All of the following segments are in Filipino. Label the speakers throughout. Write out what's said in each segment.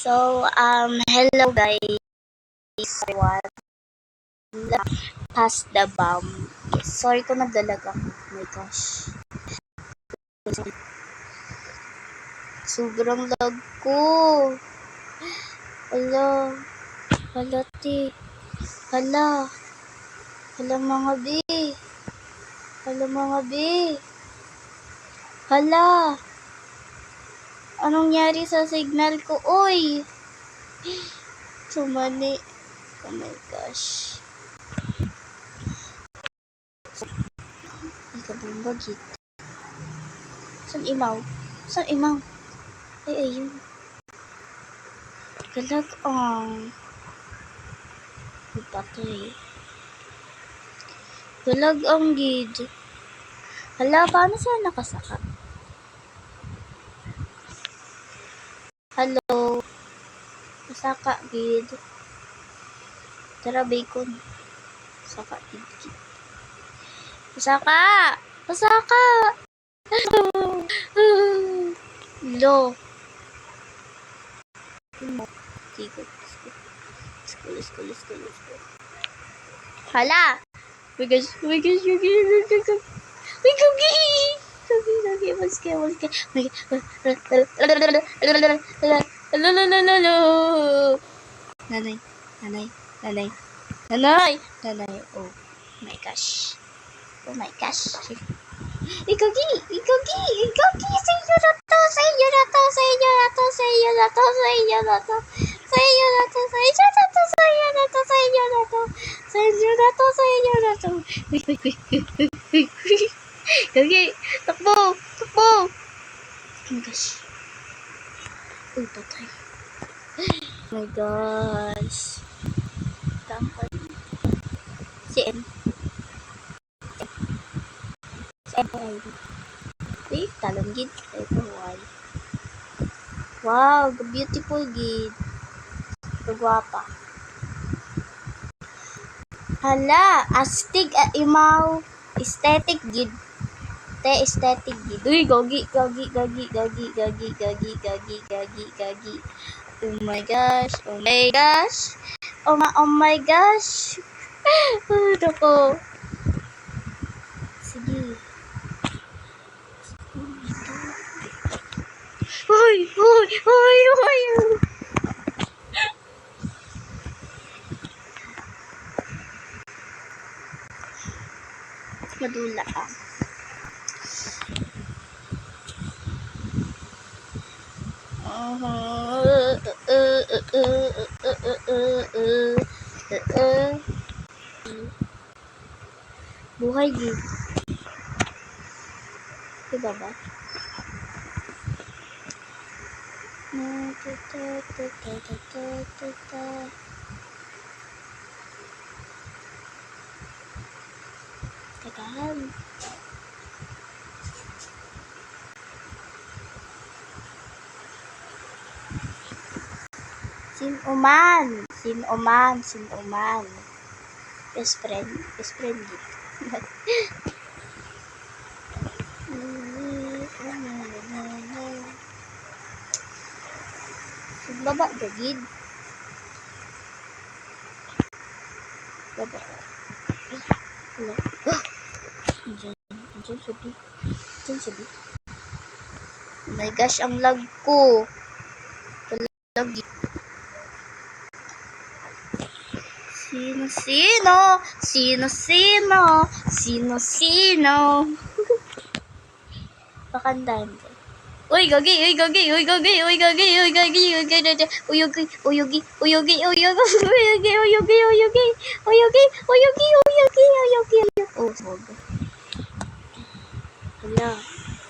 Speaker 1: So, hello guys. Everyone. Pass the bomb. Yes, sorry kung nagdalag ako. Oh my gosh. Sobrang lag ko. Hala. Hala, ti. Hala. Hala, mga bi. Hala, mga bi. Hala. Anong nangyari sa signal ko? Oy! Sumali. Oh my gosh. Ay, kabang bagit. Saan imaw? Saan imaw? Ay, ayun. Galag ang. Patay. Galag ang gid. Hala, paano sila nakasaka? Hello. Masaka gid. Tara, bacon. Saka gid. Masaka! Masaka! Lo. Let's go. Hala! Oh my gosh. Nanay. Oh my gosh. Ikogi. Sa inyo na to. Ikogi, takbo. Oh my gosh. Uy, patay. Oh my gosh. Tangkal. Si M. Ay, talong gid. Ay, why? Wow, beautiful gid. Kagwapa. Hala, astig imaw. Aesthetic gid. Aesthetic gid. Uy, gagi. Oh my gosh. Oh my gosh. Dako. Sige. Hoy. Madula ka. Buhay gid. Diba ba? Tekahan. Sin Oman. Best friend gid. Baba gagid. Baba. Hello. Diyan sabi. Oh my gosh, ang lag ko. Lag. Sino? Pakandahan ko. Uy, gagi. Oh, smog. Hala,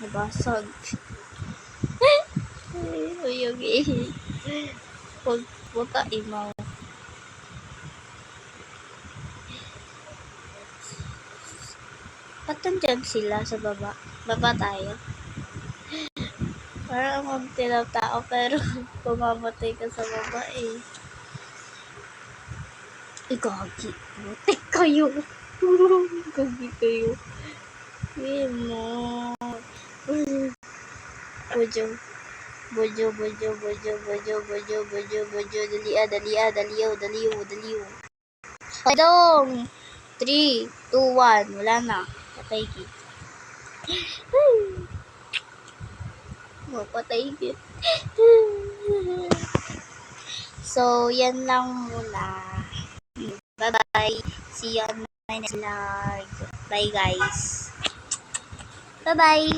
Speaker 1: nabasag. Uyugi. Huwag ka imaw. Ba't nandyan sila sa baba? Baba tayo. Parang ang tilaw tao pero pumamatay ka sa baba eh. Gagi. Butik kayo. Gagi kayo. Mo. Ojo. Bojo, bojo, bojo, bojo, bojo, bojo, bojo, daliw. Okay, dong! 3, 2, 1, wala na. Patay kit. Patay kit. So, yan lang muna. Bye-bye. See you on my next vlog. Bye, guys. Bye-bye.